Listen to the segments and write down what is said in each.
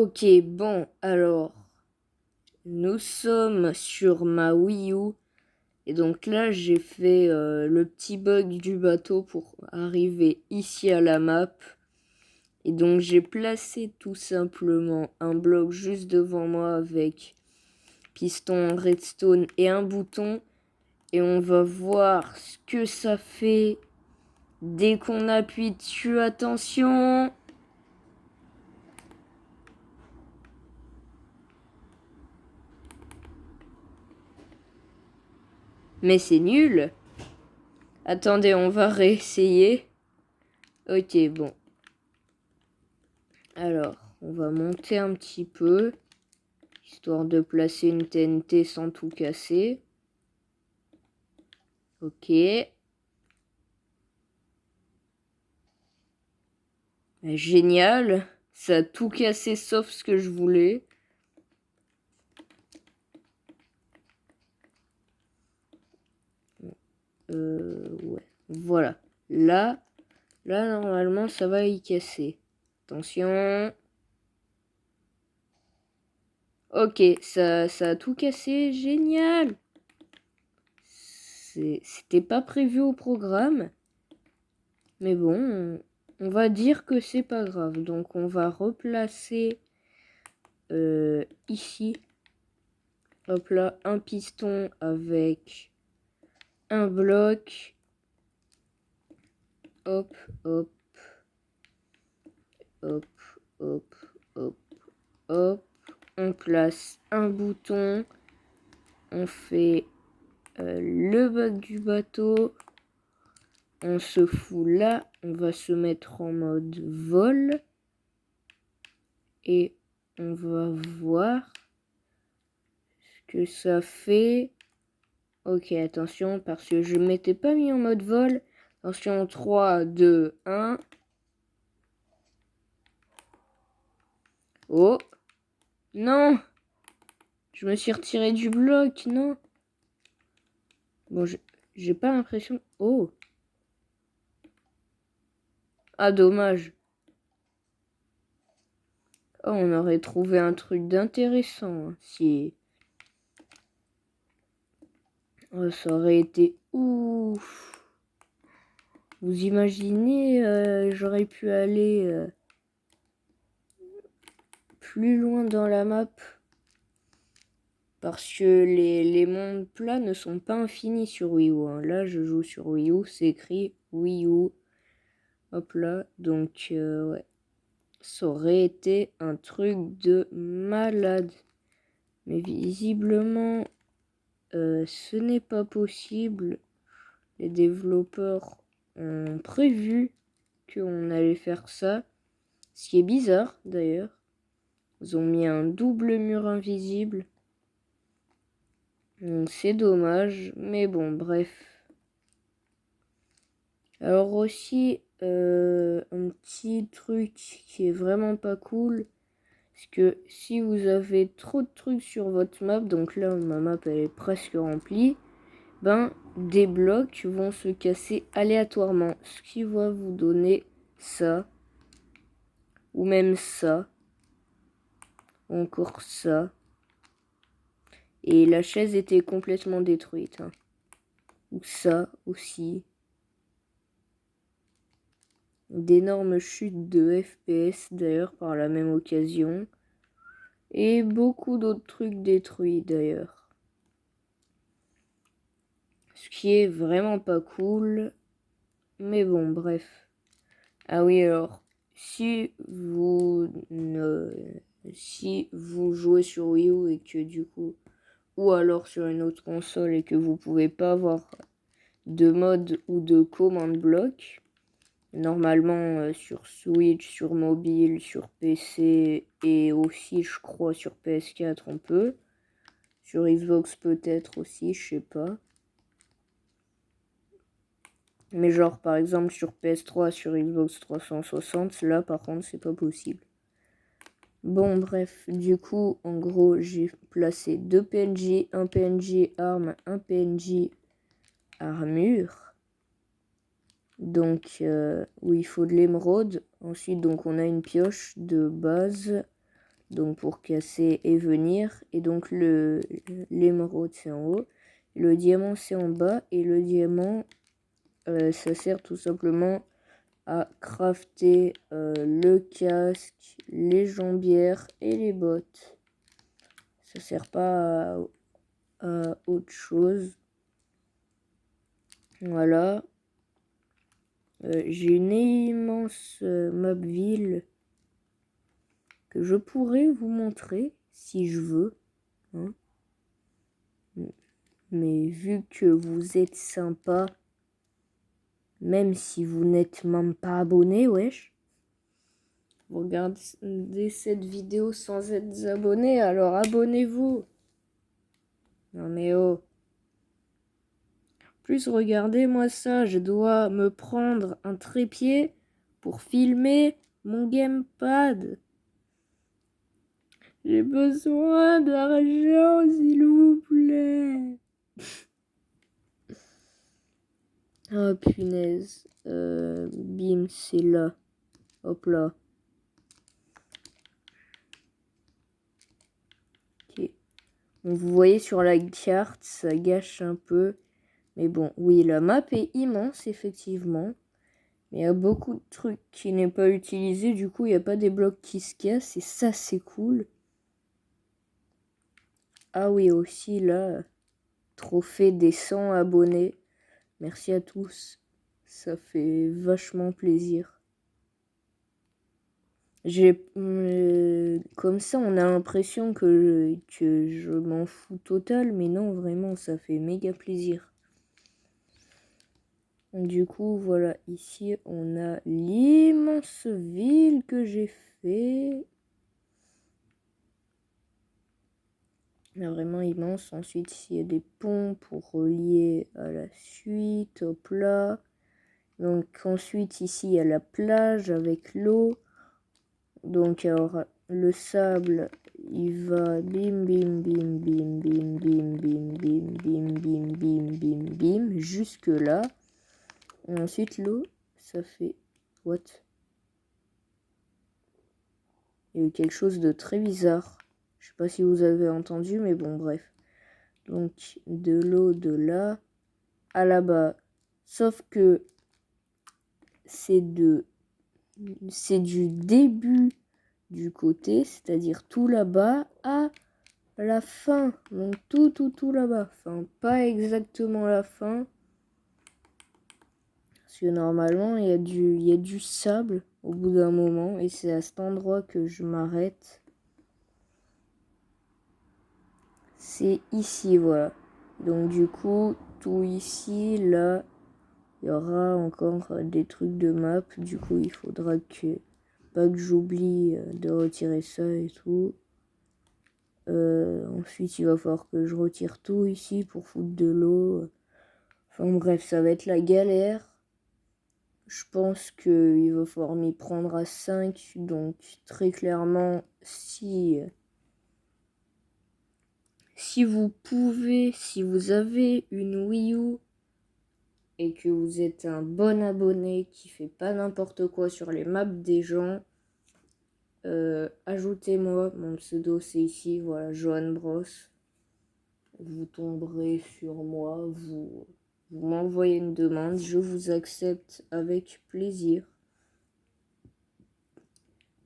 Ok, bon, alors, nous sommes sur ma Wii U. Et donc là, j'ai fait le petit bug du bateau pour arriver ici à la map. Et donc, j'ai placé tout simplement un bloc juste devant moi avec piston, redstone et un bouton. Et on va voir ce que ça fait dès qu'on appuie dessus. Attention! Mais c'est nul! Attendez, on va réessayer. Ok, bon. Alors, on va monter un petit peu, histoire de placer une TNT sans tout casser. Ok. Génial. Ça a tout cassé sauf ce que je voulais. Ouais. Voilà. Là, normalement, ça va y casser. Attention. Ok, ça a tout cassé. Génial. C'était pas prévu au programme. Mais bon, on va dire que c'est pas grave. Donc, on va replacer ici. Hop là, un piston avec un bloc. Hop, hop, hop, hop, hop, hop. On place un bouton. On fait le bug du bateau. On se fout là. On va se mettre en mode vol. Et on va voir ce que ça fait. Ok, attention, parce que je ne m'étais pas mis en mode vol. Attention, 3, 2, 1. Oh! Non! Je me suis retiré du bloc, non? Bon, j'ai pas l'impression... Oh! Ah, dommage. Oh, on aurait trouvé un truc d'intéressant, hein, si... Oh, ça aurait été ouf! Vous imaginez, j'aurais pu aller plus loin dans la map. Parce que les mondes plats ne sont pas infinis sur Wii U. Hein. Là, je joue sur Wii U, c'est écrit Wii U. Hop là, donc ouais. Ça aurait été un truc de malade. Mais visiblement, ce n'est pas possible. Les développeurs ont prévu qu'on allait faire ça. Ce qui est bizarre d'ailleurs. Ils ont mis un double mur invisible. C'est dommage, mais bon, bref. Alors aussi, un petit truc qui est vraiment pas cool, c'est que si vous avez trop de trucs sur votre map, donc là ma map elle est presque remplie, ben des blocs vont se casser aléatoirement, ce qui va vous donner ça, ou même ça, encore ça. Et la chaise était complètement détruite, hein. Ou ça aussi. D'énormes chutes de FPS d'ailleurs par la même occasion. Et beaucoup d'autres trucs détruits d'ailleurs. Ce qui est vraiment pas cool. Mais bon, bref. Ah oui, alors, si vous jouez sur Wii U et que du coup, ou alors sur une autre console et que vous pouvez pas avoir de mode ou de commande bloc, normalement sur Switch, sur mobile, sur PC et aussi je crois sur PS4 on peut. Sur Xbox peut-être aussi, je sais pas. Mais genre par exemple sur PS3, sur Xbox 360, là par contre c'est pas possible. Bon bref, du coup en gros j'ai placé deux PNJ, un PNJ arme, un PNJ armure. Donc où il faut de l'émeraude. Ensuite donc on a une pioche de base. Donc pour casser et venir. Et donc l'émeraude c'est en haut. Le diamant c'est en bas. Et le diamant ça sert tout simplement à crafter le casque, les jambières et les bottes. Ça sert pas à autre chose. Voilà. J'ai une immense map ville que je pourrais vous montrer si je veux. Hein. Mais vu que vous êtes sympa, même si vous n'êtes même pas abonné, wesh. Vous regardez cette vidéo sans être abonné, alors abonnez-vous. Non mais oh. Plus regardez-moi ça, je dois me prendre un trépied pour filmer mon gamepad. J'ai besoin d'argent, s'il vous plaît. Oh punaise. Bim, c'est là. Hop là. Ok. Donc, vous voyez sur la carte, ça gâche un peu. Mais bon, oui, la map est immense, effectivement. Mais il y a beaucoup de trucs qui n'est pas utilisé. Du coup, il n'y a pas des blocs qui se cassent. Et ça, c'est cool. Ah oui, aussi, là, trophée des 100 abonnés. Merci à tous. Ça fait vachement plaisir. Comme ça, on a l'impression que je m'en fous total. Mais non, vraiment, ça fait méga plaisir. Du coup, voilà, ici, on a l'immense ville que j'ai fait. Vraiment immense. Ensuite, ici, il y a des ponts pour relier à la suite, au plat. Donc, ensuite, ici, il y a la plage avec l'eau. Donc, alors, le sable, il va bim, bim, bim, bim, bim, bim, bim, bim, bim, bim, bim, bim, bim, jusque là. Et ensuite, l'eau, ça fait... What? Il y a eu quelque chose de très bizarre. Je sais pas si vous avez entendu, mais bon, bref. Donc, de l'eau de là à là-bas. Sauf que c'est du début du côté, c'est-à-dire tout là-bas, à la fin. Donc, tout là-bas. Enfin, pas exactement la fin. Parce que normalement, il y a du sable au bout d'un moment. Et c'est à cet endroit que je m'arrête. C'est ici, voilà. Donc du coup, tout ici, là, il y aura encore des trucs de map. Du coup, il faudra pas que j'oublie de retirer ça et tout. Ensuite, il va falloir que je retire tout ici pour foutre de l'eau. Enfin bref, ça va être la galère. Je pense qu'il va falloir m'y prendre à 5. Donc très clairement, si vous pouvez, si vous avez une Wii U et que vous êtes un bon abonné qui fait pas n'importe quoi sur les maps des gens, ajoutez-moi, mon pseudo c'est ici, voilà, Johan Bros. Vous tomberez sur moi, vous m'envoyez une demande, je vous accepte avec plaisir.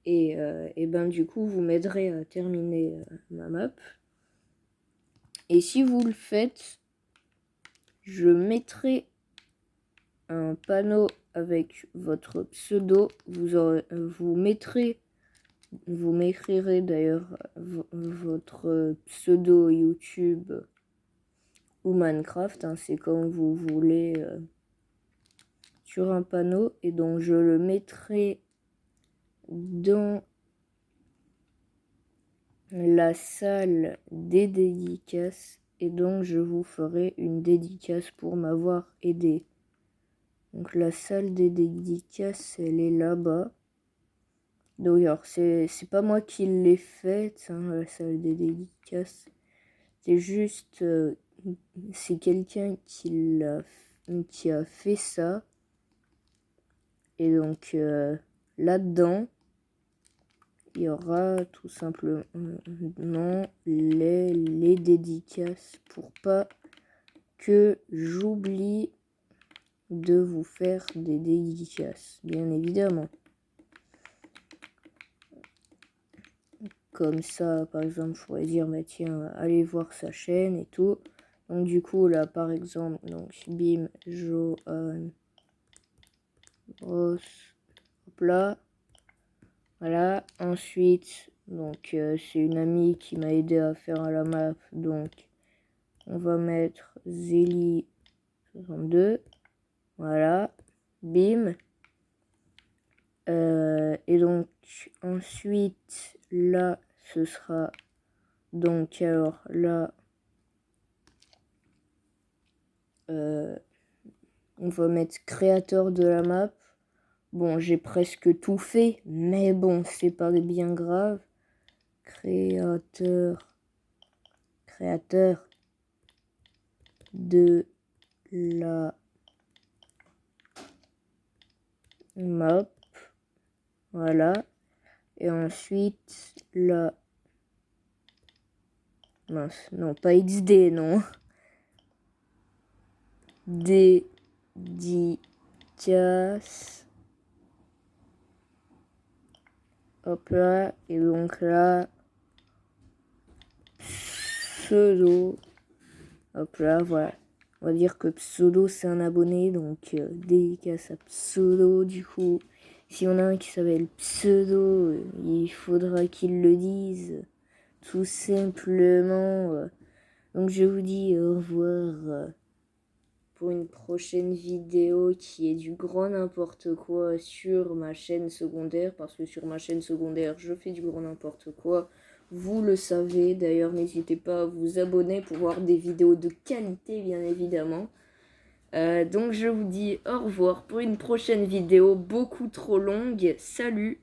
Et ben du coup, vous m'aiderez à terminer ma map. Et si vous le faites, je mettrai un panneau avec votre pseudo. Vous m'écrirez d'ailleurs votre pseudo YouTube ou Minecraft, hein, c'est comme vous voulez, sur un panneau. Et donc je le mettrai dans la salle des dédicaces. Et donc je vous ferai une dédicace pour m'avoir aidé. Donc la salle des dédicaces, elle est là-bas. D'ailleurs, c'est pas moi qui l'ai faite, hein, la salle des dédicaces. C'est juste, c'est quelqu'un qui a fait ça. Et donc là-dedans, il y aura tout simplement les dédicaces pour pas que j'oublie de vous faire des dédicaces, bien évidemment. Comme ça, par exemple, je pourrais dire, bah tiens, allez voir sa chaîne et tout. Donc du coup, là, par exemple, donc bim, Johan Ross, hop là. Voilà, ensuite, donc c'est une amie qui m'a aidé à faire la map, donc on va mettre Zélie62, voilà, bim. Et donc ensuite, là, ce sera, donc alors là, on va mettre créateur de la map. Bon, j'ai presque tout fait, mais bon, c'est pas bien grave. Créateur de la map. Voilà. Et ensuite, la... Mince, non, pas XD, non. Dédicace. Hop là. Et donc là, pseudo. Hop là, voilà. On va dire que pseudo, c'est un abonné. Donc, dédicace à pseudo, du coup. Si on a un qui s'appelle pseudo, il faudra qu'il le dise. Tout simplement. Donc, je vous dis au revoir. Pour une prochaine vidéo qui est du grand n'importe quoi sur ma chaîne secondaire, parce que sur ma chaîne secondaire, je fais du grand n'importe quoi. Vous le savez, d'ailleurs, n'hésitez pas à vous abonner pour voir des vidéos de qualité, bien évidemment. Donc, je vous dis au revoir pour une prochaine vidéo beaucoup trop longue. Salut!